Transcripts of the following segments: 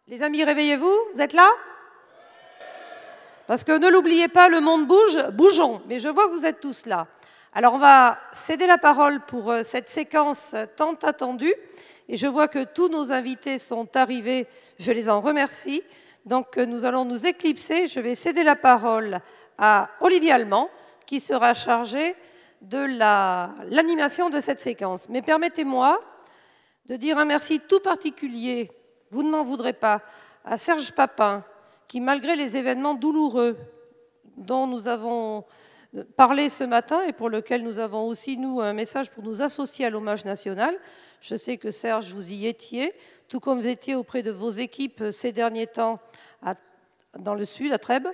Les amis, réveillez-vous, vous êtes là? Parce que ne l'oubliez pas, le monde bouge, bougeons. Mais je vois que vous êtes tous là. Alors on va céder la parole pour cette séquence tant attendue. Et je vois que tous nos invités sont arrivés, je les en remercie. Donc nous allons nous éclipser. Je vais céder la parole à Olivier Allemand, qui sera chargé de l'animation de cette séquence. Mais permettez-moi de dire un merci tout particulier, vous ne m'en voudrez pas, à Serge Papin, qui, malgré les événements douloureux dont nous avons parlé ce matin et pour lequel nous avons aussi, nous, un message pour nous associer à l'hommage national. Je sais que, Serge, vous y étiez, tout comme vous étiez auprès de vos équipes ces derniers temps dans le Sud, à Trèbes.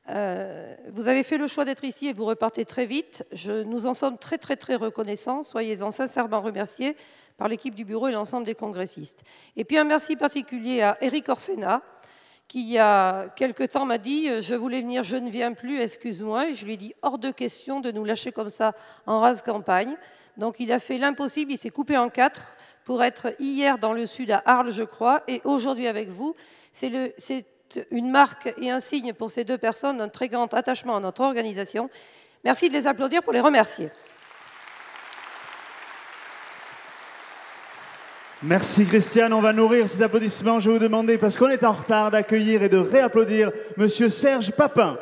Vous avez fait le choix d'être ici et vous repartez très vite. Nous en sommes très, très, très reconnaissants. Soyez-en sincèrement remerciés par l'équipe du bureau et l'ensemble des congressistes. Et puis un merci particulier à Éric Orsena, qui il y a quelque temps m'a dit « Je voulais venir, je ne viens plus, excuse-moi ». Et je lui ai dit « Hors de question de nous lâcher comme ça en rase campagne ». Donc il a fait l'impossible, il s'est coupé en 4 pour être hier dans le Sud à Arles, je crois, et aujourd'hui avec vous. C'est une marque et un signe pour ces deux personnes d'un très grand attachement à notre organisation. Merci de les applaudir pour les remercier. Merci Christiane, on va nourrir ces applaudissements. Je vais vous demander, parce qu'on est en retard, d'accueillir et de réapplaudir Monsieur Serge Papin,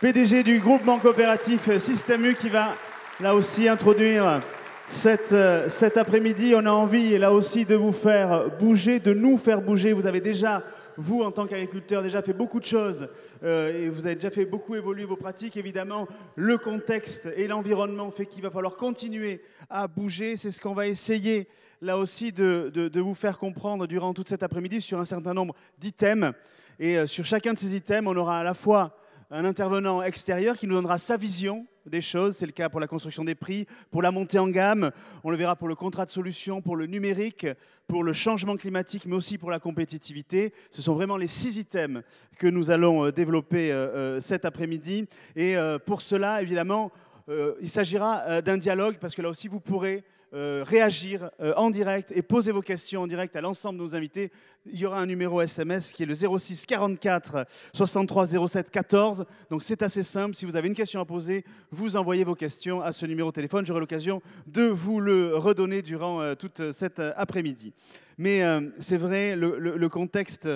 PDG du groupement coopératif Système U, qui va là aussi introduire cet après-midi. On a envie là aussi de vous faire bouger, de nous faire bouger. Vous avez déjà, vous en tant qu'agriculteur, déjà fait beaucoup de choses et vous avez déjà fait beaucoup évoluer vos pratiques. Évidemment, le contexte et l'environnement fait qu'il va falloir continuer à bouger. C'est ce qu'on va essayer là aussi de vous faire comprendre durant toute cet après-midi sur un certain nombre d'items. Et sur chacun de ces items, on aura à la fois un intervenant extérieur qui nous donnera sa vision des choses. C'est le cas pour la construction des prix, pour la montée en gamme. On le verra pour le contrat de solution, pour le numérique, pour le changement climatique, mais aussi pour la compétitivité. Ce sont vraiment les 6 items que nous allons développer cet après-midi. Et pour cela, évidemment, il s'agira d'un dialogue, parce que là aussi, vous pourrez réagir en direct et poser vos questions en direct à l'ensemble de nos invités. Il y aura un numéro SMS qui est le 06 44 63 07 14. Donc c'est assez simple. Si vous avez une question à poser, vous envoyez vos questions à ce numéro de téléphone. J'aurai l'occasion de vous le redonner durant toute cet après-midi. Mais c'est vrai, le contexte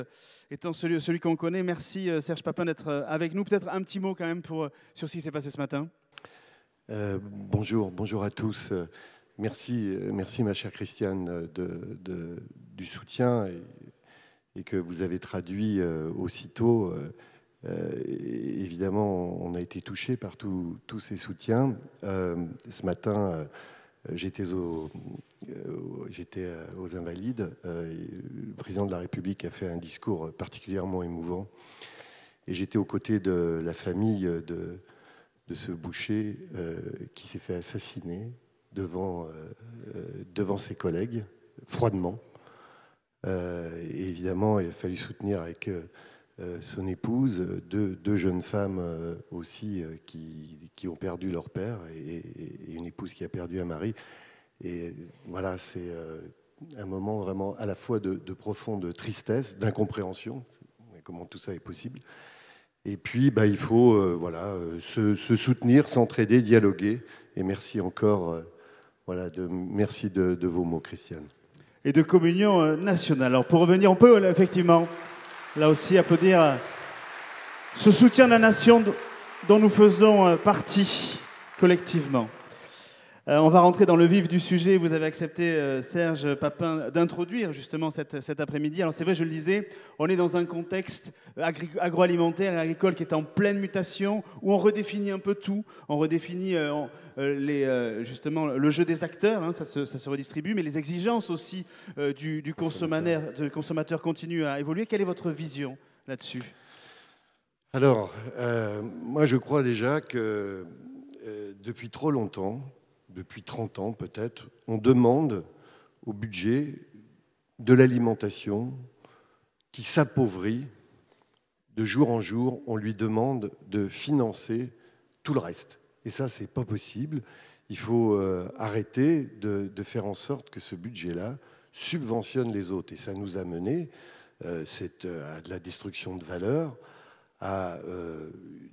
étant celui qu'on connaît. Merci Serge Papin d'être avec nous. Peut-être un petit mot quand même sur ce qui s'est passé ce matin. Bonjour à tous. Merci ma chère Christiane du soutien et que vous avez traduit aussitôt. Évidemment, on a été touchés par tous ces soutiens. Ce matin, j'étais aux Invalides. Le président de la République a fait un discours particulièrement émouvant. Et j'étais aux côtés de la famille de ce boucher qui s'est fait assassiner devant ses collègues, froidement. Et évidemment, il a fallu soutenir avec son épouse, deux jeunes femmes aussi qui ont perdu leur père et une épouse qui a perdu un mari. Et voilà, c'est un moment vraiment à la fois de profonde tristesse, d'incompréhension, comment tout ça est possible. Et puis, il faut se soutenir, s'entraider, dialoguer. Et merci encore. Merci de vos mots, Christiane. Et de communion nationale. Alors pour revenir, on peut effectivement, là aussi, applaudir ce soutien de la nation dont nous faisons partie collectivement. On va rentrer dans le vif du sujet. Vous avez accepté, Serge Papin, d'introduire justement cet après-midi. Alors c'est vrai, je le disais, on est dans un contexte agroalimentaire et agricole qui est en pleine mutation, où on redéfinit un peu tout. On redéfinit justement le jeu des acteurs, hein, ça se redistribue, mais les exigences aussi du consommateur continuent à évoluer. Quelle est votre vision là-dessus ? Alors, moi je crois déjà que depuis trop longtemps, depuis 30 ans peut-être, on demande au budget de l'alimentation qui s'appauvrit de jour en jour. On lui demande de financer tout le reste. Et ça, c'est pas possible. Il faut arrêter de faire en sorte que ce budget-là subventionne les autres. Et ça nous a mené à de la destruction de valeur, à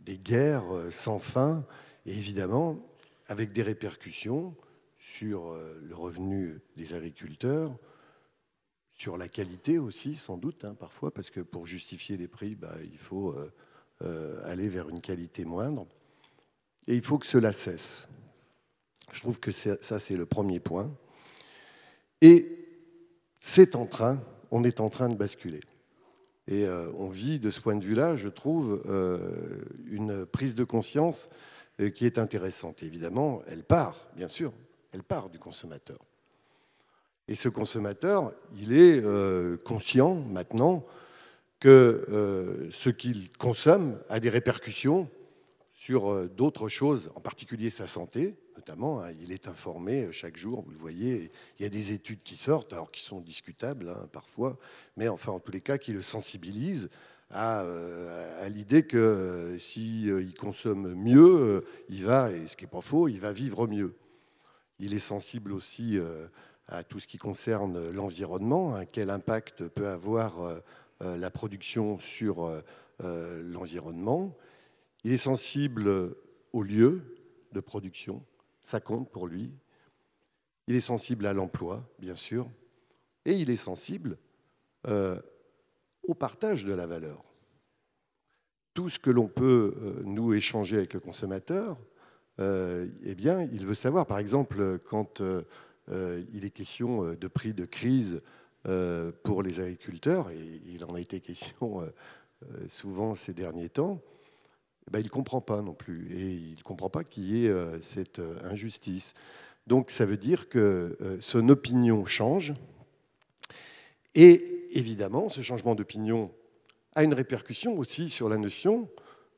des guerres sans fin, et évidemment avec des répercussions sur le revenu des agriculteurs, sur la qualité aussi, sans doute, hein, parfois, parce que pour justifier les prix, il faut aller vers une qualité moindre. Et il faut que cela cesse. Je trouve que ça, c'est le premier point. Et on est en train de basculer. Et on vit, de ce point de vue-là, je trouve, une prise de conscience qui est intéressante. Évidemment, elle part, bien sûr, elle part du consommateur. Et ce consommateur, il est conscient maintenant que ce qu'il consomme a des répercussions sur d'autres choses, en particulier sa santé, notamment. Hein, il est informé chaque jour, vous le voyez, il y a des études qui sortent, alors qui sont discutables hein, parfois, mais enfin en tous les cas qui le sensibilisent à l'idée que s'il consomme mieux, il va, et ce qui n'est pas faux, il va vivre mieux. Il est sensible aussi à tout ce qui concerne l'environnement, hein, quel impact peut avoir la production sur l'environnement. Il est sensible au lieu de production, ça compte pour lui. Il est sensible à l'emploi, bien sûr, et il est sensible au partage de la valeur. Tout ce que l'on peut, nous, échanger avec le consommateur, eh bien, il veut savoir, par exemple, quand il est question de prix de crise pour les agriculteurs, et il en a été question souvent ces derniers temps, il ne comprend pas non plus, et il ne comprend pas qu'il y ait cette injustice. Donc ça veut dire que son opinion change, et évidemment, ce changement d'opinion a une répercussion aussi sur la notion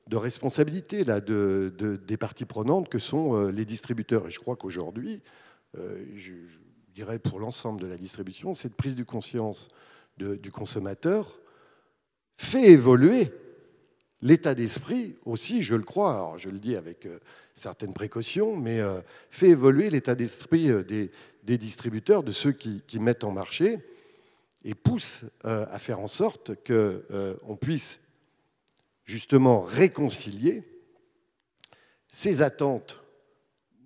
de responsabilité là, des parties prenantes que sont les distributeurs. Et je crois qu'aujourd'hui, je dirais pour l'ensemble de la distribution, cette prise de conscience du consommateur fait évoluer l'état d'esprit aussi, je le crois, alors je le dis avec certaines précautions, mais fait évoluer l'état d'esprit des distributeurs, de ceux qui mettent en marché, et pousse à faire en sorte qu'on puisse justement réconcilier ces attentes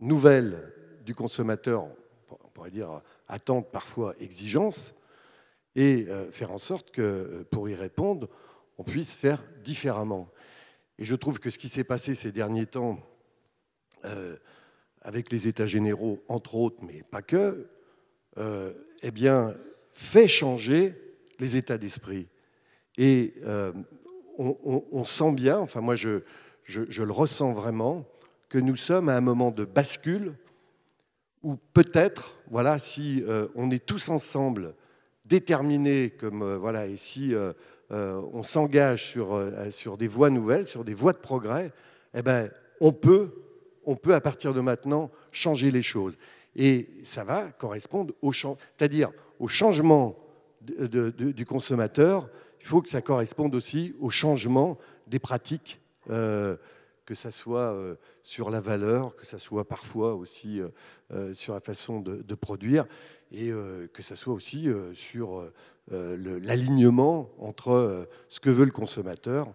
nouvelles du consommateur, on pourrait dire attentes, parfois exigences, et faire en sorte que pour y répondre, on puisse faire différemment. Et je trouve que ce qui s'est passé ces derniers temps avec les États généraux, entre autres, mais pas que, eh bien, fait changer les états d'esprit. Et on sent bien, enfin moi je le ressens vraiment, que nous sommes à un moment de bascule où peut-être, voilà, si on est tous ensemble déterminés, comme voilà, et si on s'engage sur des voies nouvelles, sur des voies de progrès, eh ben, on peut à partir de maintenant changer les choses. Et ça va correspondre c'est-à-dire au changement du consommateur. Il faut que ça corresponde aussi au changement des pratiques, que ça soit sur la valeur, que ça soit parfois aussi sur la façon de produire, et que ça soit aussi sur l'alignement entre ce que veut le consommateur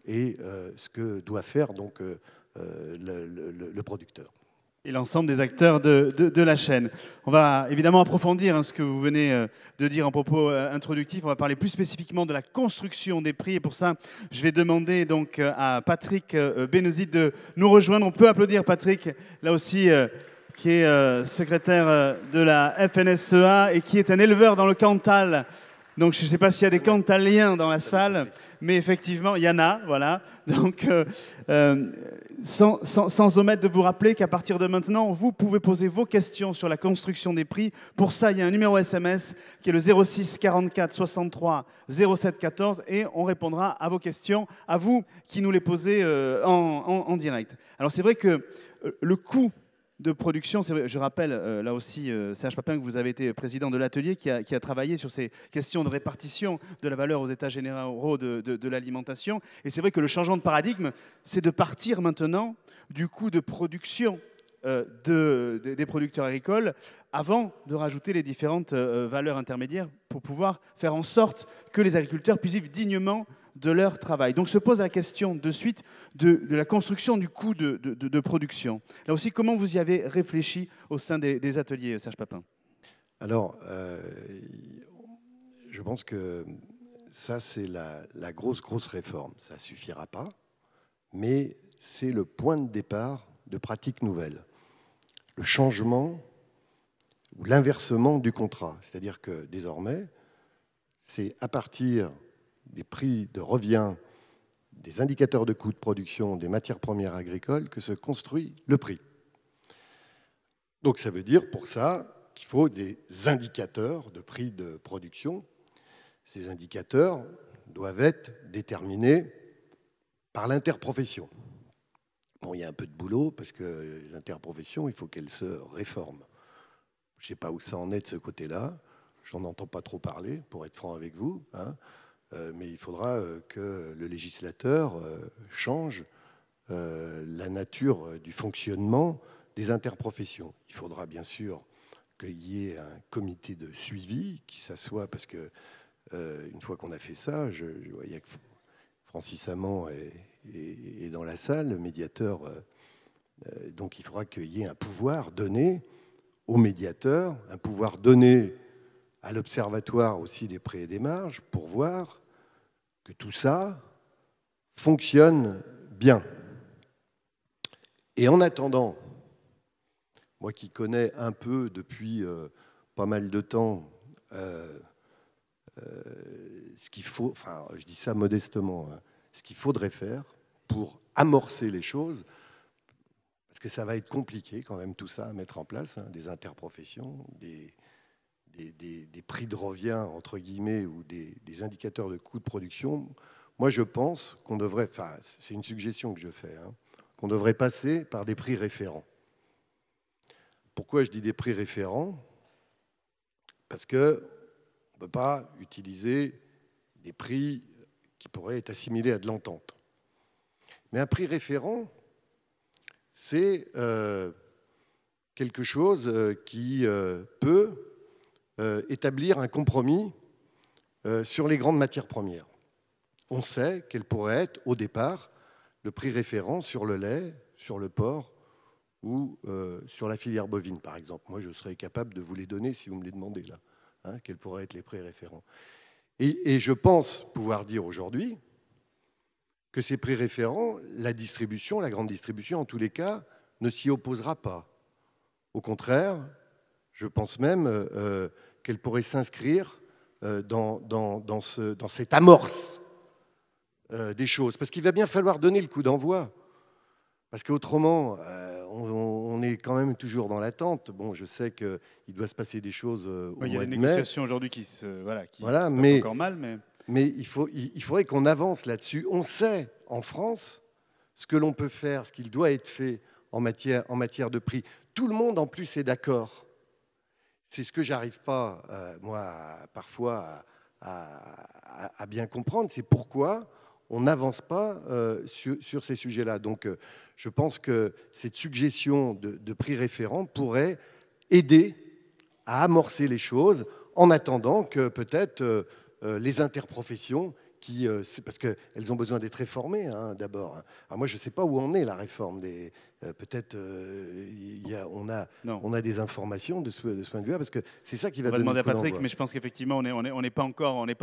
et ce que doit faire donc le producteur. Et l'ensemble des acteurs de la chaîne. On va évidemment approfondir ce que vous venez de dire en propos introductifs. On va parler plus spécifiquement de la construction des prix. Et pour ça, je vais demander donc à Patrick Bénezit de nous rejoindre. On peut applaudir Patrick, là aussi, qui est secrétaire de la FNSEA et qui est un éleveur dans le Cantal. Donc je ne sais pas s'il y a des Cantaliens dans la salle, mais effectivement, il y en a, voilà. Donc, sans omettre de vous rappeler qu'à partir de maintenant, vous pouvez poser vos questions sur la construction des prix. Pour ça, il y a un numéro SMS qui est le 06 44 63 07 14 et on répondra à vos questions, à vous qui nous les posez en direct. Alors c'est vrai que le coût de production, je rappelle là aussi, Serge Papin, que vous avez été président de l'atelier qui a travaillé sur ces questions de répartition de la valeur aux états généraux de l'alimentation. Et c'est vrai que le changement de paradigme, c'est de partir maintenant du coût de production des producteurs agricoles avant de rajouter les différentes valeurs intermédiaires pour pouvoir faire en sorte que les agriculteurs puissent vivre dignement de leur travail. Donc se pose la question de suite de la construction du coût de production. Là aussi, comment vous y avez réfléchi au sein des ateliers, Serge Papin? Alors, je pense que ça, c'est la grosse réforme. Ça ne suffira pas, mais c'est le point de départ de pratiques nouvelles. Le changement ou l'inversement du contrat. C'est-à-dire que désormais, c'est à partir des prix de revient, des indicateurs de coûts de production des matières premières agricoles que se construit le prix. Donc ça veut dire pour ça qu'il faut des indicateurs de prix de production. Ces indicateurs doivent être déterminés par l'interprofession. Bon, il y a un peu de boulot parce que les interprofessions, il faut qu'elles se réforment. Je ne sais pas où ça en est de ce côté-là. Je n'en entends pas trop parler, pour être franc avec vous. Mais il faudra que le législateur change la nature du fonctionnement des interprofessions. Il faudra bien sûr qu'il y ait un comité de suivi qui s'assoit, parce que une fois qu'on a fait ça, il y a que Francis Hamon est dans la salle, le médiateur. Donc il faudra qu'il y ait un pouvoir donné au médiateur, un pouvoir donné à l'Observatoire aussi des prix et des marges pour voir que tout ça fonctionne bien. Et en attendant, moi qui connais un peu depuis pas mal de temps ce qu'il faut, enfin je dis ça modestement, ce qu'il faudrait faire pour amorcer les choses, parce que ça va être compliqué quand même tout ça à mettre en place, des interprofessions, des prix de revient, entre guillemets, ou des indicateurs de coûts de production. Moi, je pense qu'on devrait, enfin, c'est une suggestion que je fais, qu'on devrait passer par des prix référents. Pourquoi je dis des prix référents? Parce qu'on ne peut pas utiliser des prix qui pourraient être assimilés à de l'entente. Mais un prix référent, c'est quelque chose qui peut établir un compromis sur les grandes matières premières. On sait quel pourrait être, au départ, le prix référent sur le lait, sur le porc ou sur la filière bovine, par exemple. Moi, je serais capable de vous les donner si vous me les demandez, là. Quels pourraient être les prix référents. Et je pense pouvoir dire aujourd'hui que ces prix référents, la distribution, la grande distribution, en tous les cas, ne s'y opposera pas. Au contraire, je pense même qu'elle pourrait s'inscrire dans cette amorce des choses. Parce qu'il va bien falloir donner le coup d'envoi. Parce qu'autrement, on est quand même toujours dans l'attente. Bon, je sais qu'il doit se passer des choses au mois de mai. Il y a des négociations aujourd'hui qui se passent encore mal. Mais il faudrait qu'on avance là-dessus. On sait, en France, ce que l'on peut faire, ce qu'il doit être fait en matière de prix. Tout le monde, en plus, est d'accord. C'est ce que j'arrive pas, moi, parfois, à bien comprendre. C'est pourquoi on n'avance pas sur ces sujets-là. Donc, je pense que cette suggestion de prix référent pourrait aider à amorcer les choses en attendant que peut-être les interprofessions, parce qu'elles ont besoin d'être réformées d'abord. Alors moi, je ne sais pas où en est la réforme. Peut-être on a des informations de ce point de vue-là, parce que c'est ça qui va donner le coup d'envoi. On va demander à Patrick, mais je pense qu'effectivement, on n'est pas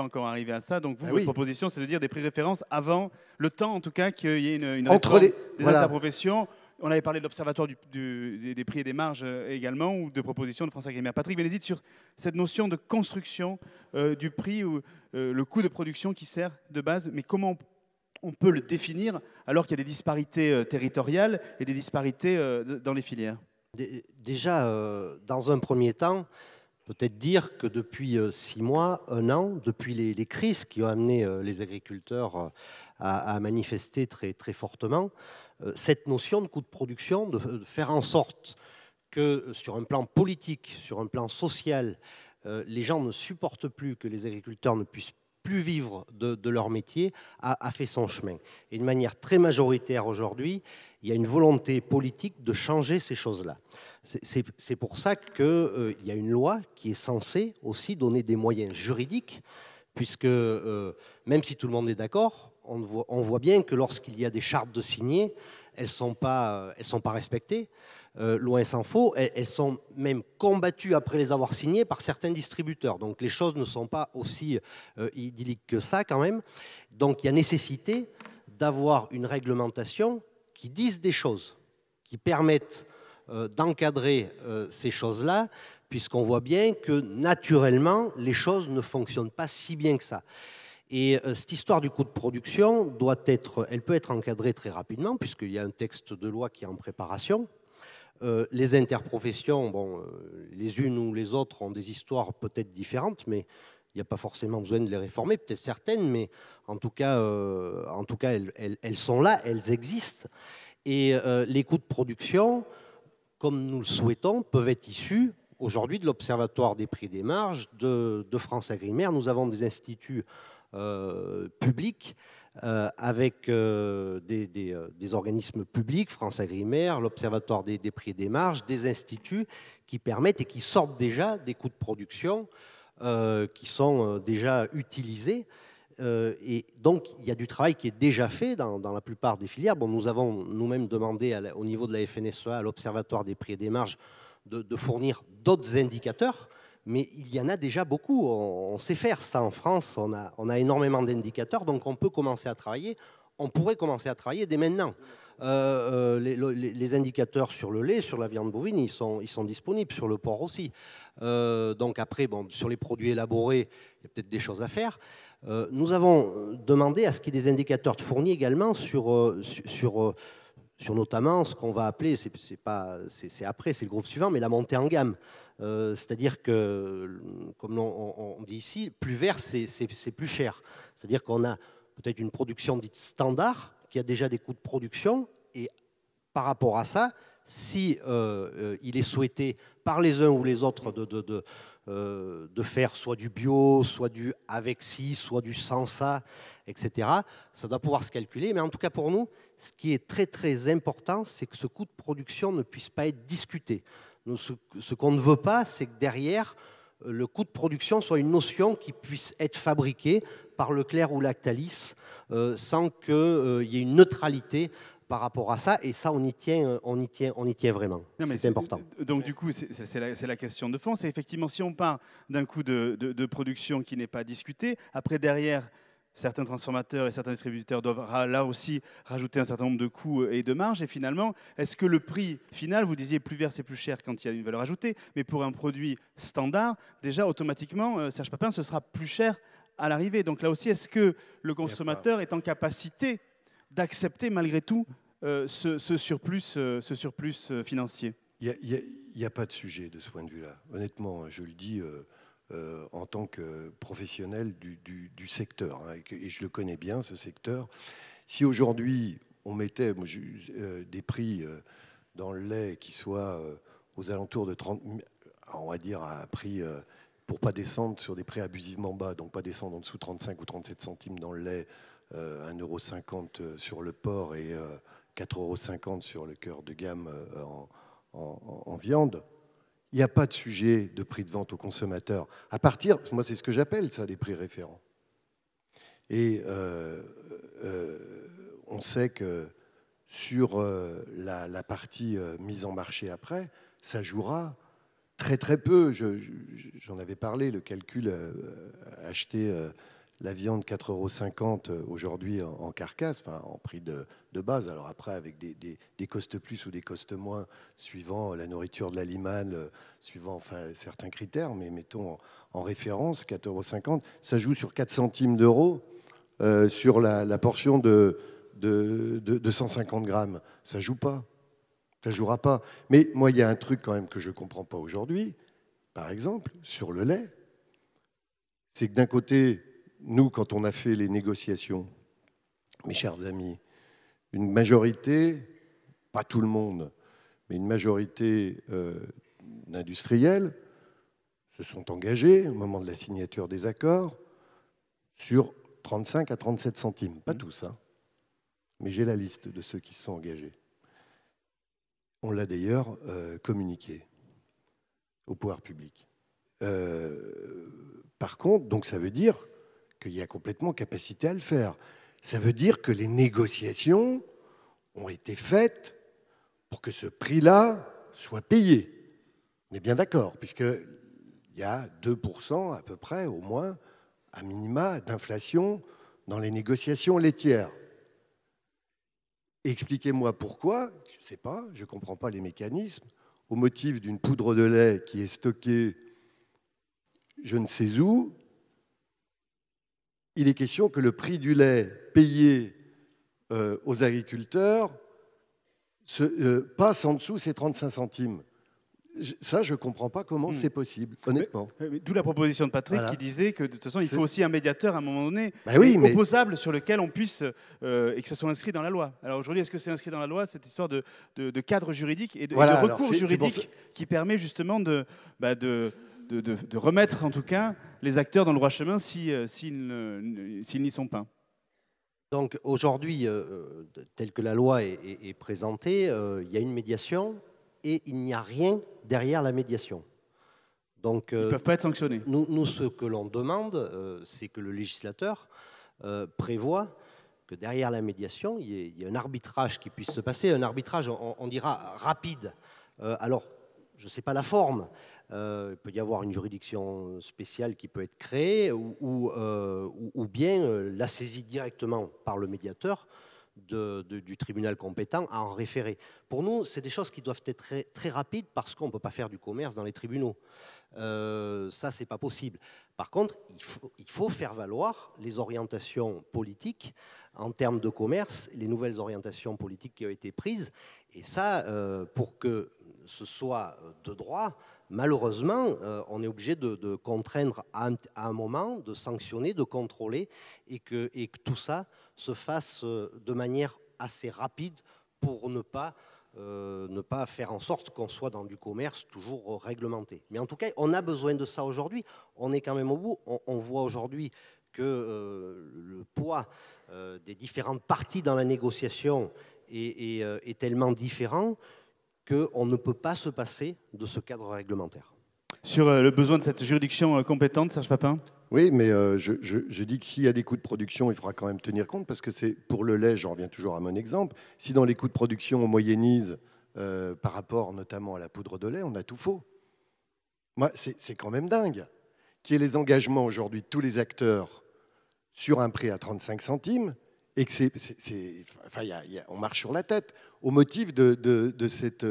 encore arrivé à ça. Donc vous, votre proposition, c'est de dire des prix références avant le temps, en tout cas, qu'il y ait une réforme des interprofessions. On avait parlé de l'Observatoire des prix et des marges également, ou de propositions de France Agrimaire. Patrick Bénézit, sur cette notion de construction du prix, ou le coût de production qui sert de base, mais comment on peut le définir alors qu'il y a des disparités territoriales et des disparités dans les filières? Déjà, dans un premier temps, peut-être dire que depuis 6 mois, 1 an, depuis les crises qui ont amené les agriculteurs à manifester très, très fortement, cette notion de coût de production, de faire en sorte que sur un plan politique, sur un plan social, les gens ne supportent plus que les agriculteurs ne puissent plus vivre de leur métier, a fait son chemin. Et de manière très majoritaire aujourd'hui, il y a une volonté politique de changer ces choses-là. C'est pour ça qu'il y a une loi qui est censée aussi donner des moyens juridiques, puisque même si tout le monde est d'accord, on voit bien que lorsqu'il y a des chartes de signer, elles ne sont pas respectées. Loin s'en faut, elles sont même combattues après les avoir signées par certains distributeurs. Donc les choses ne sont pas aussi idylliques que ça quand même. Donc il y a nécessité d'avoir une réglementation qui dise des choses, qui permettent d'encadrer ces choses-là, puisqu'on voit bien que naturellement, les choses ne fonctionnent pas si bien que ça. Et cette histoire du coût de production elle peut être encadrée très rapidement, puisqu'il y a un texte de loi qui est en préparation. Les interprofessions, bon, les unes ou les autres ont des histoires peut-être différentes, mais il n'y a pas forcément besoin de les réformer, peut-être certaines, mais en tout cas elles sont là, elles existent. Et les coûts de production, comme nous le souhaitons, peuvent être issus aujourd'hui de l'Observatoire des prix et des marges, de France Agrimaire. Nous avons des instituts publics avec des organismes publics, France Agrimaire, l'Observatoire des prix et des marges, des instituts qui permettent et qui sortent déjà des coûts de production qui sont déjà utilisés. Et donc, il y a du travail qui est déjà fait dans la plupart des filières. Bon, nous avons nous-mêmes demandé au niveau de la FNSEA, à l'Observatoire des prix et des marges, de fournir d'autres indicateurs, mais il y en a déjà beaucoup. On sait faire ça en France, on a énormément d'indicateurs, donc on peut commencer à travailler. On pourrait commencer à travailler dès maintenant. Les indicateurs sur le lait, sur la viande bovine, ils sont disponibles, sur le porc aussi. Donc après, bon, sur les produits élaborés, il y a peut-être des choses à faire. Nous avons demandé à ce qu'il y ait des indicateurs fournis également sur notamment ce qu'on va appeler, c'est après, c'est le groupe suivant, mais la montée en gamme. C'est-à-dire que, comme on dit ici, plus vert, c'est plus cher. C'est-à-dire qu'on a peut-être une production dite standard, qui a déjà des coûts de production, et par rapport à ça, si il est souhaité par les uns ou les autres de faire soit du bio, soit du avec ci, soit du sans ça, etc., ça doit pouvoir se calculer. Mais en tout cas pour nous, ce qui est très très important, c'est que ce coût de production ne puisse pas être discuté. Nous, ce qu'on ne veut pas, c'est que derrière, le coût de production soit une notion qui puisse être fabriquée par Leclerc ou Lactalis sans qu'il y ait une neutralité par rapport à ça. Et ça, on y tient vraiment. C'est important. Donc du coup, c'est la question de fond. C'est effectivement, si on part d'un coût de production qui n'est pas discuté, après derrière, certains transformateurs et certains distributeurs doivent là aussi rajouter un certain nombre de coûts et de marges. Et finalement, est-ce que le prix final, vous disiez plus vert c'est plus cher quand il y a une valeur ajoutée, mais pour un produit standard, déjà automatiquement, Serge Papin, ce sera plus cher à l'arrivée. Donc là aussi, est-ce que le consommateur est en capacité d'accepter malgré tout ce surplus financier? Il n'y a pas de sujet de ce point de vue-là. Honnêtement, je le dis en tant que professionnel du secteur, hein, et je le connais bien, ce secteur. Si aujourd'hui, on mettait des prix dans le lait qui soient aux alentours de 30, on va dire à un prix, pour ne pas descendre sur des prix abusivement bas, donc pas descendre en dessous de 35 ou 37 centimes dans le lait, 1,50 € sur le porc et 4,50 € sur le cœur de gamme en viande, il n'y a pas de sujet de prix de vente au consommateur. À partir, moi c'est ce que j'appelle ça des prix référents. Et on sait que sur la partie mise en marché après, ça jouera très très peu. J'en avais parlé, le calcul acheter la viande 4,50 € aujourd'hui en carcasse, enfin en prix de base. Alors après, avec des costes plus ou des costes moins, suivant la nourriture de l'animal, suivant enfin, certains critères, mais mettons en référence, 4,50 €, ça joue sur 4 centimes d'euros sur la portion de 150 grammes. Ça joue pas. Ça ne jouera pas. Mais moi, il y a un truc quand même que je ne comprends pas aujourd'hui, par exemple, sur le lait, c'est que d'un côté, nous, quand on a fait les négociations, mes chers amis, une majorité, pas tout le monde, mais une majorité d'industriels se sont engagés au moment de la signature des accords sur 35 à 37 centimes. Pas tous, hein, mais j'ai la liste de ceux qui se sont engagés. On l'a d'ailleurs communiqué au pouvoir public. Par contre, donc ça veut dire qu'il y a complètement capacité à le faire. Ça veut dire que les négociations ont été faites pour que ce prix-là soit payé. On est bien d'accord, puisqu'il y a 2% à peu près, au moins, à minima, d'inflation dans les négociations laitières. Expliquez-moi pourquoi, je ne sais pas, je ne comprends pas les mécanismes, au motif d'une poudre de lait qui est stockée je ne sais où, il est question que le prix du lait payé aux agriculteurs passe en dessous ces 35 centimes. Ça, je ne comprends pas comment c'est possible, honnêtement. D'où la proposition de Patrick qui disait que de toute façon, il faut aussi un médiateur à un moment donné, opposable sur lequel on puisse, et que ce soit inscrit dans la loi. Alors aujourd'hui, est-ce que c'est inscrit dans la loi, cette histoire de cadre juridique et de recours juridique qui permet justement de remettre en tout cas les acteurs dans le droit chemin s'ils n'y sont pas? Donc aujourd'hui, tel que la loi est présentée, il y a une médiation et il n'y a rien derrière la médiation. Donc, ils ne peuvent pas être sanctionnés. Nous, ce que l'on demande, c'est que le législateur prévoit que derrière la médiation, il y ait un arbitrage qui puisse se passer, un arbitrage, on dira, rapide. Alors, je ne sais pas la forme. Il peut y avoir une juridiction spéciale qui peut être créée ou bien la saisie directement par le médiateur du tribunal compétent à en référer. Pour nous, c'est des choses qui doivent être très, très rapides parce qu'on ne peut pas faire du commerce dans les tribunaux. Ça, ce n'est pas possible. Par contre, il faut faire valoir les orientations politiques en termes de commerce, les nouvelles orientations politiques qui ont été prises. Et ça, pour que ce soit de droit, malheureusement, on est obligé de contraindre à un moment, de sanctionner, de contrôler, et que tout ça se fasse de manière assez rapide pour ne pas faire en sorte qu'on soit dans du commerce toujours réglementé. Mais en tout cas, on a besoin de ça aujourd'hui. On est quand même au bout. On voit aujourd'hui que le poids des différentes parties dans la négociation est tellement différent qu'on ne peut pas se passer de ce cadre réglementaire. Sur le besoin de cette juridiction compétente, Serge Papin ? Oui, mais je dis que s'il y a des coûts de production, il faudra quand même tenir compte, parce que c'est pour le lait, j'en reviens toujours à mon exemple, si dans les coûts de production on moyennise par rapport notamment à la poudre de lait, on a tout faux. Moi, c'est quand même dingue qu'il y ait les engagements aujourd'hui de tous les acteurs sur un prix à 35 centimes, et que on marche sur la tête au motif de cette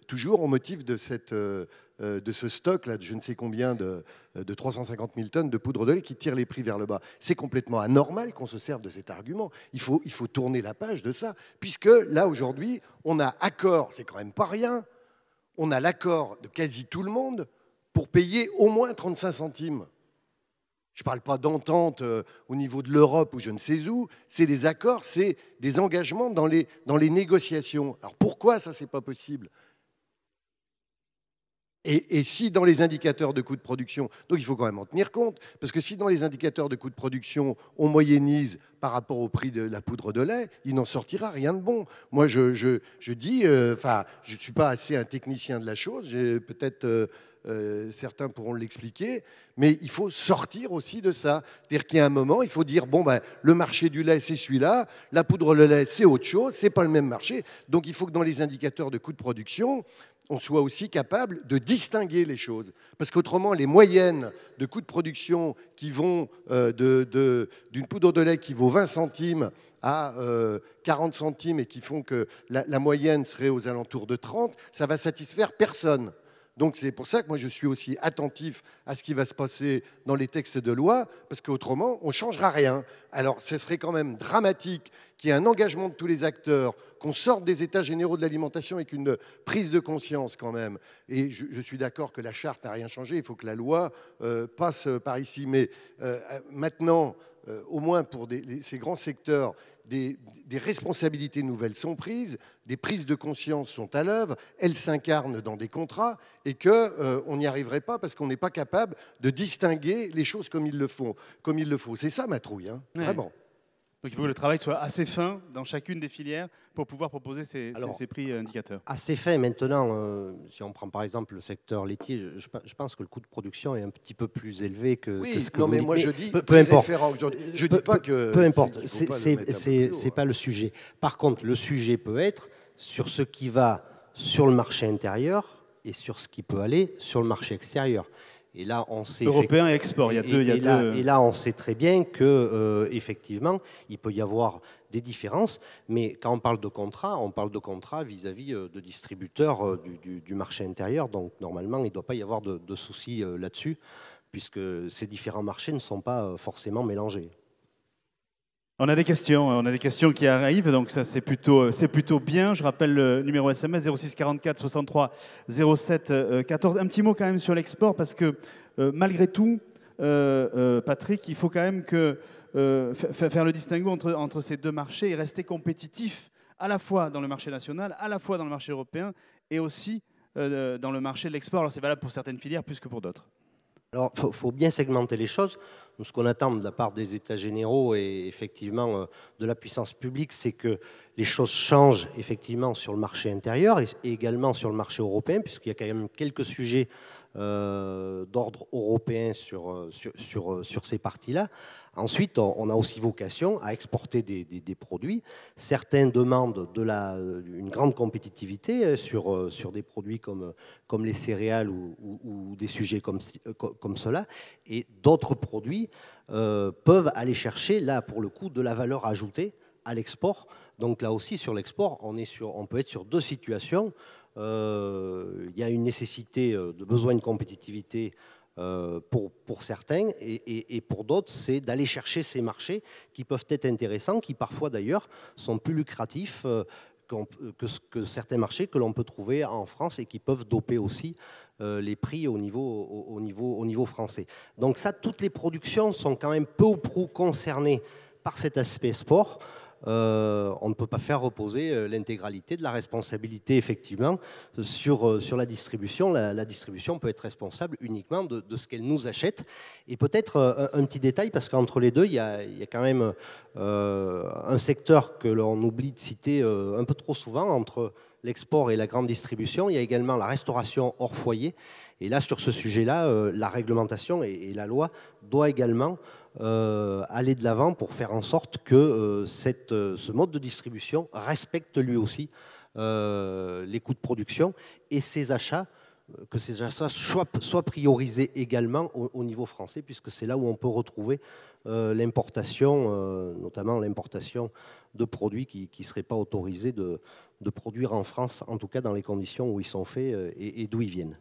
toujours au motif de ce stock là de je ne sais combien de 350 000 tonnes de poudre de lait qui tire les prix vers le bas. C'est complètement anormal qu'on se serve de cet argument. Il faut tourner la page de ça, puisque là aujourd'hui on a accord, c'est quand même pas rien, on a l'accord de quasi tout le monde pour payer au moins 35 centimes. Je ne parle pas d'entente au niveau de l'Europe ou je ne sais où, c'est des accords, c'est des engagements dans les négociations. Alors pourquoi ça, c'est pas possible ? Et si dans les indicateurs de coûts de production, donc il faut quand même en tenir compte, parce que si dans les indicateurs de coûts de production, on moyennise par rapport au prix de la poudre de lait, il n'en sortira rien de bon. Moi, je dis, je ne suis pas assez un technicien de la chose, peut-être certains pourront l'expliquer, mais il faut sortir aussi de ça. C'est-à-dire qu'il y a un moment, il faut dire, bon, le marché du lait, c'est celui-là, la poudre de lait, c'est autre chose, c'est pas le même marché. Donc il faut que dans les indicateurs de coûts de production, on soit aussi capable de distinguer les choses. Parce qu'autrement, les moyennes de coûts de production qui vont d'une poudre de lait qui vaut 20 centimes à 40 centimes et qui font que la moyenne serait aux alentours de 30, ça va satisfaire personne. Donc c'est pour ça que moi je suis aussi attentif à ce qui va se passer dans les textes de loi, parce qu'autrement on ne changera rien. Alors ce serait quand même dramatique qu'il y ait un engagement de tous les acteurs, qu'on sorte des états généraux de l'alimentation avec une prise de conscience quand même. Et je suis d'accord que la charte n'a rien changé, il faut que la loi passe par ici. Mais maintenant, au moins pour ces grands secteurs, des responsabilités nouvelles sont prises, des prises de conscience sont à l'œuvre, elles s'incarnent dans des contrats et qu'on n'y arriverait pas parce qu'on n'est pas capable de distinguer les choses comme il le faut. C'est ça ma trouille, hein, ouais. Vraiment. Donc il faut que le travail soit assez fin dans chacune des filières pour pouvoir proposer ces prix indicateurs. Assez fin maintenant, si on prend par exemple le secteur laitier, je pense que le coût de production est un petit peu plus élevé que ce que non, vous mais dites. moi je dis peu importe. Je dis pas que... Peu importe, c'est pas le sujet. Par contre, le sujet peut être sur ce qui va sur le marché intérieur et sur ce qui peut aller sur le marché extérieur. Et là, on sait européen et export, il y a deux. Et là, on sait très bien que effectivement, il peut y avoir des différences. Mais quand on parle de contrat vis-à-vis de distributeurs du marché intérieur. Donc normalement, il ne doit pas y avoir de soucis là-dessus, puisque ces différents marchés ne sont pas forcément mélangés. On a des questions qui arrivent, donc ça c'est plutôt bien. Je rappelle le numéro SMS 06 44 63 07 14. Un petit mot quand même sur l'export, parce que malgré tout, Patrick, il faut quand même faire le distinguo entre ces deux marchés et rester compétitif à la fois dans le marché national, à la fois dans le marché européen et aussi dans le marché de l'export. Alors c'est valable pour certaines filières plus que pour d'autres. Alors, il faut bien segmenter les choses. Nous, ce qu'on attend de la part des États généraux et effectivement de la puissance publique, c'est que les choses changent effectivement sur le marché intérieur et également sur le marché européen, puisqu'il y a quand même quelques sujets d'ordre européen sur ces parties-là. Ensuite, on a aussi vocation à exporter des produits. Certains demandent une grande compétitivité sur des produits comme les céréales ou des sujets comme cela. Et d'autres produits peuvent aller chercher, là, pour le coup, de la valeur ajoutée à l'export. Donc là aussi, sur l'export, on peut être sur deux situations. Il y a une nécessité de besoin de compétitivité pour certains et pour d'autres, c'est d'aller chercher ces marchés qui peuvent être intéressants, qui parfois d'ailleurs sont plus lucratifs que certains marchés que l'on peut trouver en France et qui peuvent doper aussi les prix au niveau français. Donc ça, toutes les productions sont quand même peu ou prou concernées par cet aspect sport. On ne peut pas faire reposer l'intégralité de la responsabilité, effectivement, sur la distribution. La distribution peut être responsable uniquement de ce qu'elle nous achète. Et peut-être un petit détail, parce qu'entre les deux, il y a quand même un secteur que l'on oublie de citer un peu trop souvent, entre l'export et la grande distribution. Il y a également la restauration hors foyer. Et là, sur ce sujet-là, la réglementation et la loi doit également aller de l'avant pour faire en sorte que ce mode de distribution respecte lui aussi les coûts de production et ses achats, que ces achats soient priorisés également au niveau français, puisque c'est là où on peut retrouver l'importation, notamment l'importation de produits qui ne seraient pas autorisés de produire en France, en tout cas dans les conditions où ils sont faits et d'où ils viennent.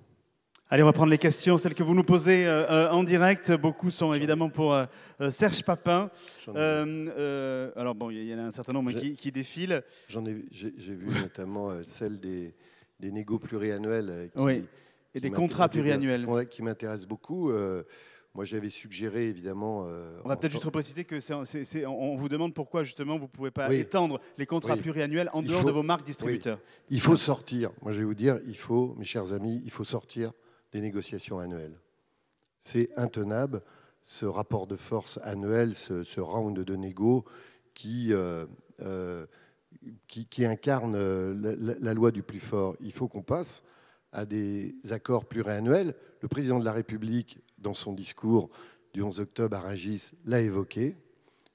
Allez, on va prendre les questions, celles que vous nous posez en direct. Beaucoup sont évidemment pour Serge Papin. Alors bon, il y en a un certain nombre qui défilent. J'ai vu notamment celle des négos pluriannuels. Oui, et des contrats pluriannuels. Qui m'intéressent beaucoup. Moi, j'avais suggéré, évidemment... on va peut-être juste repréciser que on vous demande pourquoi, justement, vous ne pouvez pas étendre les contrats pluriannuels en dehors de vos marques distributeurs. Oui. Il faut sortir. Moi, je vais vous dire, mes chers amis, il faut sortir des négociations annuelles. C'est intenable, ce rapport de force annuel, ce round de négo qui incarne la loi du plus fort. Il faut qu'on passe à des accords pluriannuels. Le président de la République, dans son discours du 11 octobre à Rungis, l'a évoqué.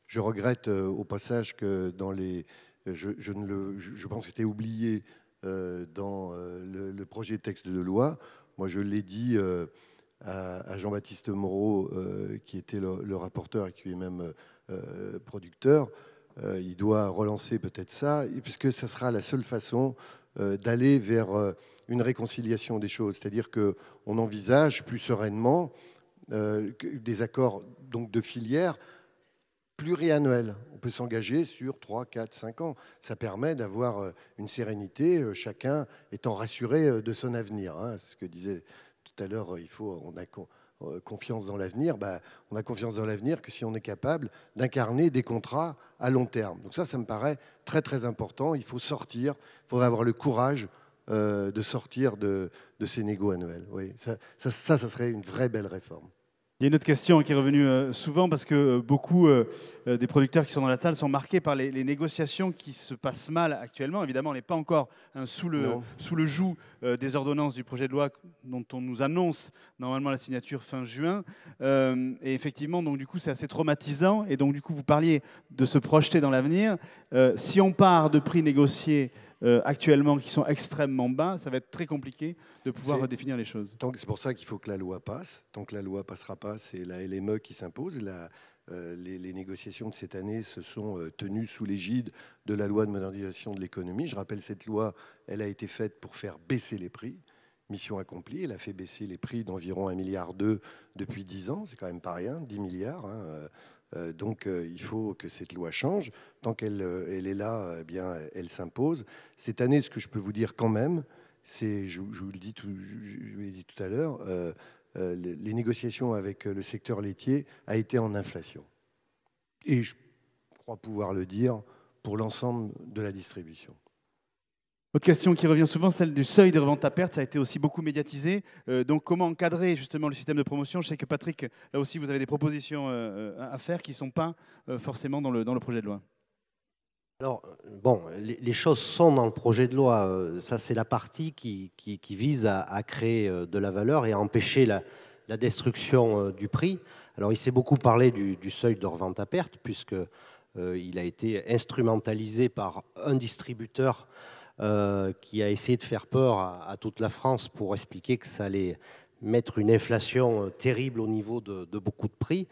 Je regrette au passage que dans les... Je pense que c'était oublié dans le projet de texte de loi. Moi, je l'ai dit à Jean-Baptiste Moreau, qui était le rapporteur et qui est même producteur. Il doit relancer peut-être ça, puisque ça sera la seule façon d'aller vers une réconciliation des choses. C'est-à-dire qu'on envisage plus sereinement des accords donc, de filière pluriannuels. On peut s'engager sur 3, 4, 5 ans. Ça permet d'avoir une sérénité, chacun étant rassuré de son avenir. Hein. C'est ce que disait tout à l'heure, on a confiance dans l'avenir. On a confiance dans l'avenir que si on est capable d'incarner des contrats à long terme. Donc ça me paraît très très important. Il faut sortir, il faudrait avoir le courage de sortir de ces négos annuels. Oui, ça serait une vraie belle réforme. Il y a une autre question qui est revenue souvent parce que beaucoup des producteurs qui sont dans la salle sont marqués par les négociations qui se passent mal actuellement. Évidemment, on n'est pas encore sous le joug des ordonnances du projet de loi dont on nous annonce normalement la signature fin juin. Et effectivement, donc, du coup, c'est assez traumatisant. Et donc, du coup, vous parliez de se projeter dans l'avenir. Si on part de prix négociés actuellement qui sont extrêmement bas, ça va être très compliqué de pouvoir redéfinir les choses. C'est pour ça qu'il faut que la loi passe. Tant que la loi passera pas, c'est la LME qui s'impose. Les négociations de cette année se sont tenues sous l'égide de la loi de modernisation de l'économie. Je rappelle, cette loi, elle a été faite pour faire baisser les prix. Mission accomplie, elle a fait baisser les prix d'environ 1,2 milliard depuis 10 ans. C'est quand même pas rien, 10 milliards. Donc il faut que cette loi change. Tant qu'elle est là, eh bien, elle s'impose. Cette année, ce que je peux vous dire quand même, c'est, je vous l'ai dit tout à l'heure, les négociations avec le secteur laitier a été en inflation. Et je crois pouvoir le dire pour l'ensemble de la distribution. Autre question qui revient souvent, celle du seuil de revente à perte, ça a été aussi beaucoup médiatisé. Donc comment encadrer justement le système de promotion? Je sais que Patrick, là aussi, vous avez des propositions à faire qui ne sont pas forcément dans le projet de loi. Alors, bon, les choses sont dans le projet de loi. Ça, c'est la partie qui vise à créer de la valeur et à empêcher la destruction du prix. Alors, il s'est beaucoup parlé du seuil de revente à perte, puisqu'il a été instrumentalisé par un distributeur qui a essayé de faire peur à toute la France pour expliquer que ça allait mettre une inflation terrible au niveau de beaucoup de prix,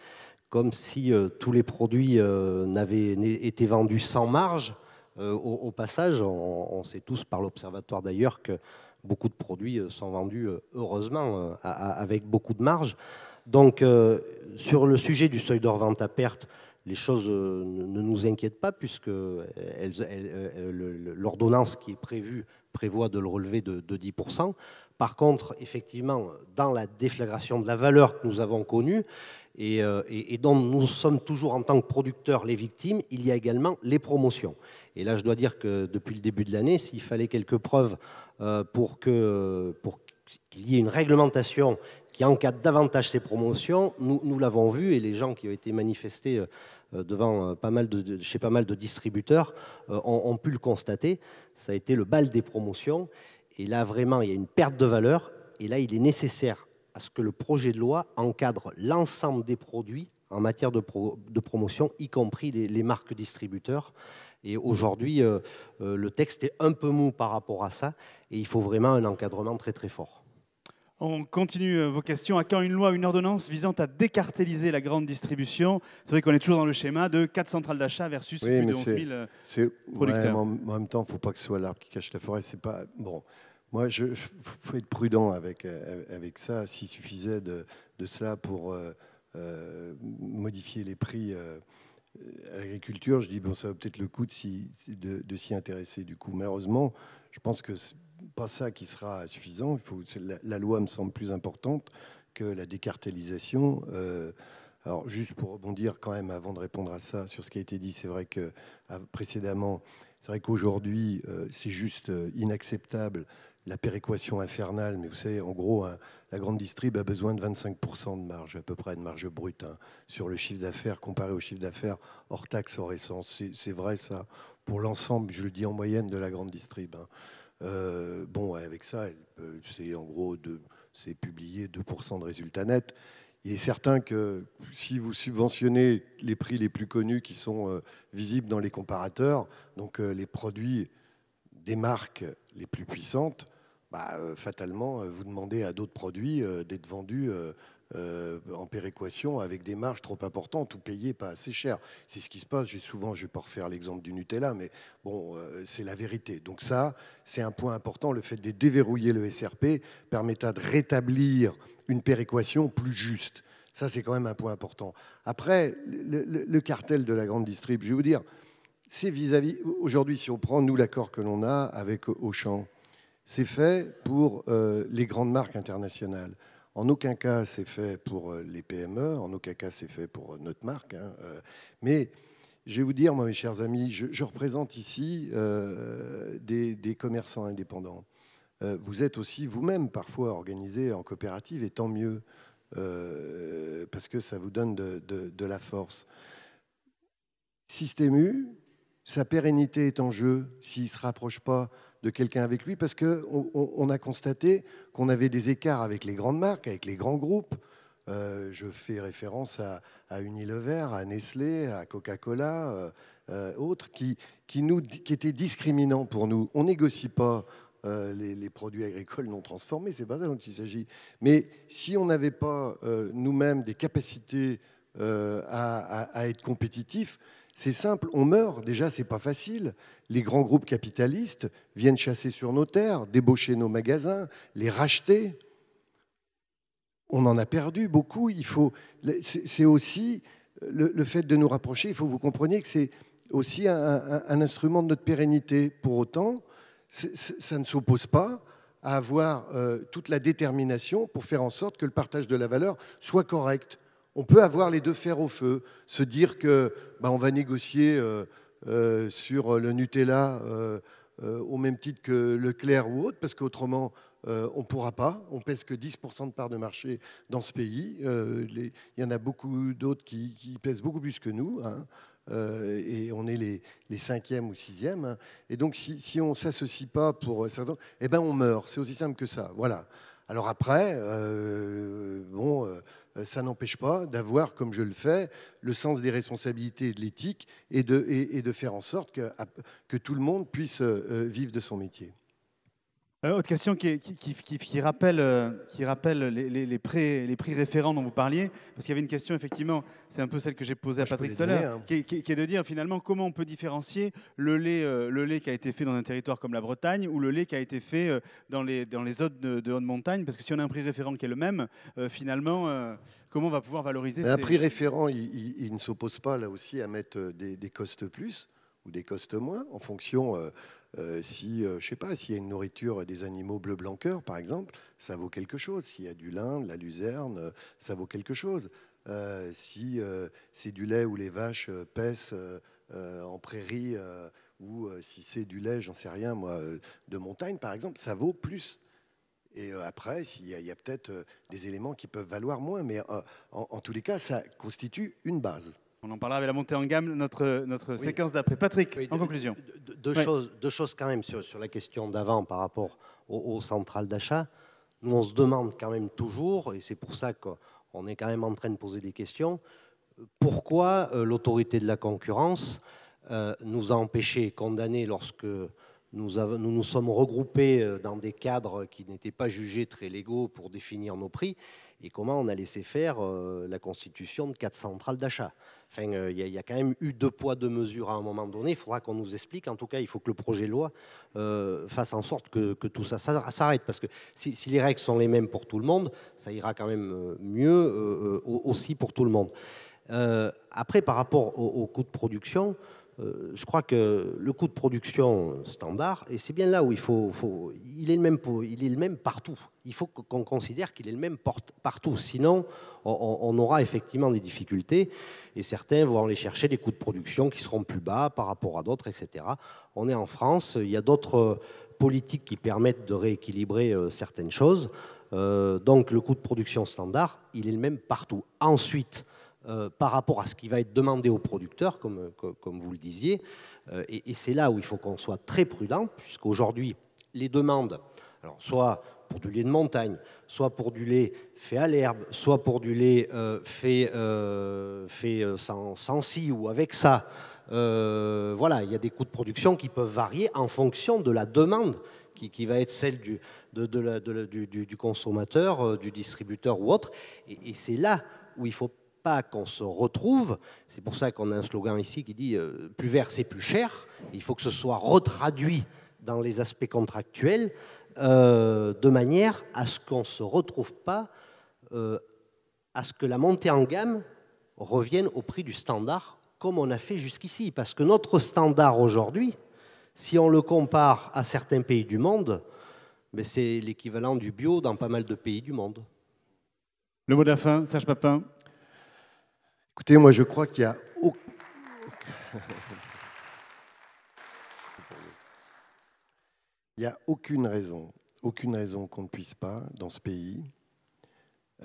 comme si tous les produits n'avaient été vendus sans marge. Au passage, on sait tous par l'Observatoire d'ailleurs que beaucoup de produits sont vendus heureusement avec beaucoup de marge. Donc sur le sujet du seuil de revente à perte, les choses ne nous inquiètent pas puisque l'ordonnance qui est prévue prévoit de le relever de 10%. Par contre, effectivement, dans la déflagration de la valeur que nous avons connue et dont nous sommes toujours en tant que producteurs les victimes, il y a également les promotions. Et là, je dois dire que depuis le début de l'année, s'il fallait quelques preuves pour qu'il y ait une réglementation qui encadre davantage ces promotions, nous l'avons vu et les gens qui ont été manifestés devant chez pas mal de distributeurs ont pu le constater. Ça a été le bal des promotions. Et là, vraiment, il y a une perte de valeur. Et là, il est nécessaire à ce que le projet de loi encadre l'ensemble des produits en matière de promotion, y compris les marques distributeurs. Et aujourd'hui, le texte est un peu mou par rapport à ça. Et il faut vraiment un encadrement très, très fort. On continue vos questions. À quand une loi, une ordonnance visant à décartéliser la grande distribution? C'est vrai qu'on est toujours dans le schéma de 4 centrales d'achat versus plus de 11 000 producteurs. Ouais, en même temps, il ne faut pas que ce soit l'arbre qui cache la forêt. C'est pas bon. Moi, il faut être prudent avec ça. S'il suffisait de cela pour modifier les prix à l'agriculture, je dis bon, ça vaut peut-être le coup de s'y intéresser. Du coup, malheureusement, je pense que c'est pas ça qui sera suffisant. La loi me semble plus importante que la décartélisation. Alors, juste pour rebondir quand même, avant de répondre à ça, sur ce qui a été dit, c'est vrai que précédemment, c'est vrai qu'aujourd'hui, c'est juste inacceptable la péréquation infernale. Mais vous savez, en gros, la grande distrib a besoin de 25% de marge, à peu près de marge brute, sur le chiffre d'affaires comparé au chiffre d'affaires hors taxe, hors essence. C'est vrai ça pour l'ensemble, je le dis en moyenne, de la grande distrib. Bon, avec ça, c'est en gros c'est publié 2% de résultats nets. Il est certain que si vous subventionnez les prix les plus connus qui sont visibles dans les comparateurs, donc les produits des marques les plus puissantes, fatalement, vous demandez à d'autres produits d'être vendus en péréquation avec des marges trop importantes ou payées pas assez cher. C'est ce qui se passe. Je ne vais pas refaire l'exemple du Nutella, mais bon, c'est la vérité. Donc ça, c'est un point important. Le fait de déverrouiller le SRP permettra de rétablir une péréquation plus juste. Ça, c'est quand même un point important. Après, le cartel de la grande distrib, je vais vous dire, c'est vis-à-vis... Aujourd'hui, si on prend, nous, l'accord que l'on a avec Auchan, c'est fait pour les grandes marques internationales. En aucun cas, c'est fait pour les PME, en aucun cas, c'est fait pour notre marque. Mais je vais vous dire, moi, mes chers amis, je représente ici des commerçants indépendants. Vous êtes aussi vous-même parfois organisés en coopérative, et tant mieux. parce que ça vous donne de la force. Système U, sa pérennité est en jeu s'il ne se rapproche pas de quelqu'un avec lui, parce qu'on a constaté qu'on avait des écarts avec les grandes marques, avec les grands groupes. Je fais référence à Unilever, à Nestlé, à Coca-Cola, autres, qui étaient discriminants pour nous. On négocie pas les produits agricoles non transformés, c'est pas ça dont il s'agit. Mais si on n'avait pas nous-mêmes des capacités à être compétitifs, c'est simple, on meurt. Déjà, c'est pas facile. Les grands groupes capitalistes viennent chasser sur nos terres, débaucher nos magasins, les racheter. On en a perdu beaucoup. C'est aussi le fait de nous rapprocher. Il faut que vous compreniez que c'est aussi un instrument de notre pérennité. Pour autant, ça ne s'oppose pas à avoir toute la détermination pour faire en sorte que le partage de la valeur soit correct. On peut avoir les deux fers au feu, se dire que on va négocier sur le Nutella au même titre que Leclerc ou autre, parce qu'autrement, on ne pourra pas. On pèse que 10% de part de marché dans ce pays. Il y en a beaucoup d'autres qui pèsent beaucoup plus que nous. Hein. Et on est les 5e ou 6e. Hein. Et donc, si on ne s'associe pas pour certains, on meurt. C'est aussi simple que ça. Voilà. Alors après, ça n'empêche pas d'avoir, comme je le fais, le sens des responsabilités et de l'éthique et de faire en sorte que tout le monde puisse vivre de son métier. Autre question qui rappelle les prix référents dont vous parliez, parce qu'il y avait une question, effectivement, c'est un peu celle que j'ai posée à Patrick tout à l'heure, qui est de dire finalement comment on peut différencier le lait qui a été fait dans un territoire comme la Bretagne ou le lait qui a été fait dans les zones de haute montagne, parce que si on a un prix référent qui est le même, finalement, comment on va pouvoir valoriser Un prix référent, il ne s'oppose pas là aussi à mettre des costes plus ou des costes moins en fonction... je sais pas, s'il y a une nourriture des animaux bleu blanc cœur, par exemple, ça vaut quelque chose. S'il y a du lin, de la luzerne, ça vaut quelque chose. Si c'est du lait où les vaches paissent en prairie, ou si c'est du lait, j'en sais rien, moi, de montagne, par exemple, ça vaut plus. Et après, il y a peut-être des éléments qui peuvent valoir moins, mais en tous les cas, ça constitue une base. On en parlera avec la montée en gamme, notre séquence d'après. Patrick, en conclusion. Deux choses quand même sur la question d'avant par rapport aux centrales d'achat. Nous, on se demande quand même toujours, et c'est pour ça qu'on est quand même en train de poser des questions, pourquoi l'autorité de la concurrence nous a empêchés, condamnés lorsque nous sommes regroupés dans des cadres qui n'étaient pas jugés très légaux pour définir nos prix, et comment on a laissé faire la constitution de 4 centrales d'achat. Enfin, il y a quand même eu 2 poids, 2 mesures à un moment donné. Il faudra qu'on nous explique. En tout cas, il faut que le projet de loi fasse en sorte que tout ça s'arrête. Parce que si les règles sont les mêmes pour tout le monde, ça ira quand même mieux aussi pour tout le monde. Après, par rapport au coût de production, je crois que le coût de production standard, et c'est bien là où il est le même partout. Il faut qu'on considère qu'il est le même partout. Sinon, on aura effectivement des difficultés et certains vont aller chercher des coûts de production qui seront plus bas par rapport à d'autres, etc. On est en France, il y a d'autres politiques qui permettent de rééquilibrer certaines choses. Donc le coût de production standard, il est le même partout. Ensuite, par rapport à ce qui va être demandé aux producteurs, comme vous le disiez. Et c'est là où il faut qu'on soit très prudent, puisqu'aujourd'hui, les demandes, alors soit pour du lait de montagne, soit pour du lait fait à l'herbe, soit pour du lait fait sans scie ou avec ça, voilà, il y a des coûts de production qui peuvent varier en fonction de la demande qui va être celle du consommateur, du distributeur ou autre. Et c'est là où il faut pas qu'on se retrouve, c'est pour ça qu'on a un slogan ici qui dit plus vert c'est plus cher, il faut que ce soit retraduit dans les aspects contractuels de manière à ce qu'on ne se retrouve pas à ce que la montée en gamme revienne au prix du standard comme on a fait jusqu'ici, parce que notre standard aujourd'hui, si on le compare à certains pays du monde, ben c'est l'équivalent du bio dans pas mal de pays du monde. Le mot de la fin, Serge Papin. Écoutez, moi je crois qu'il y a aucune raison qu'on ne puisse pas, dans ce pays,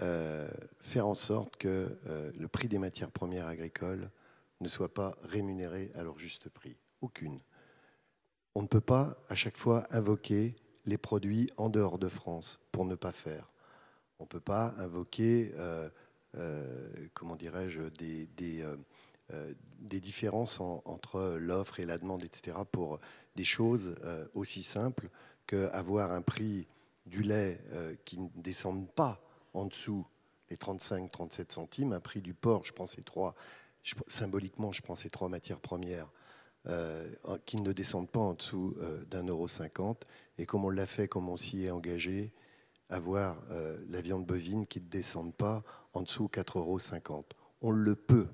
faire en sorte que le prix des matières premières agricoles ne soit pas rémunéré à leur juste prix. Aucune. On ne peut pas à chaque fois invoquer les produits en dehors de France pour ne pas faire. On ne peut pas invoquer, comment dirais-je, des différences entre l'offre et la demande, etc., pour des choses aussi simples qu'avoir un prix du lait qui ne descende pas en dessous les 35-37 centimes, un prix du porc, je prends ces trois, symboliquement, je prends ces trois matières premières, qui ne descendent pas en dessous d'1,50 €, et comme on l'a fait, comme on s'y est engagé, avoir la viande bovine qui ne descende pas en dessous 4,50 €. On le peut.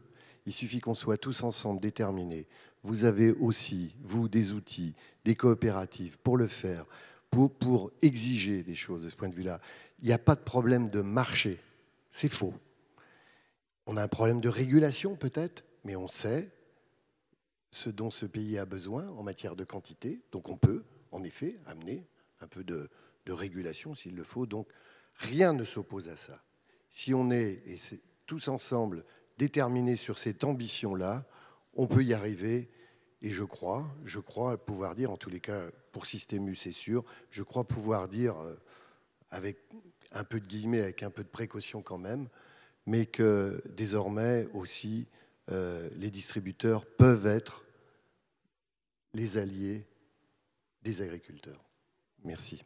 Il suffit qu'on soit tous ensemble déterminés. Vous avez aussi, vous, des outils, des coopératives pour le faire, pour exiger des choses de ce point de vue-là. Il n'y a pas de problème de marché. C'est faux. On a un problème de régulation peut-être, mais on sait ce dont ce pays a besoin en matière de quantité. Donc on peut, en effet, amener un peu de régulation s'il le faut. Donc rien ne s'oppose à ça. Si on est, et c'est tous ensemble, déterminés sur cette ambition-là, on peut y arriver. Et je crois pouvoir dire, en tous les cas, pour Système U, c'est sûr, je crois pouvoir dire, avec un peu de guillemets, avec un peu de précaution quand même, mais que désormais aussi, les distributeurs peuvent être les alliés des agriculteurs. Merci.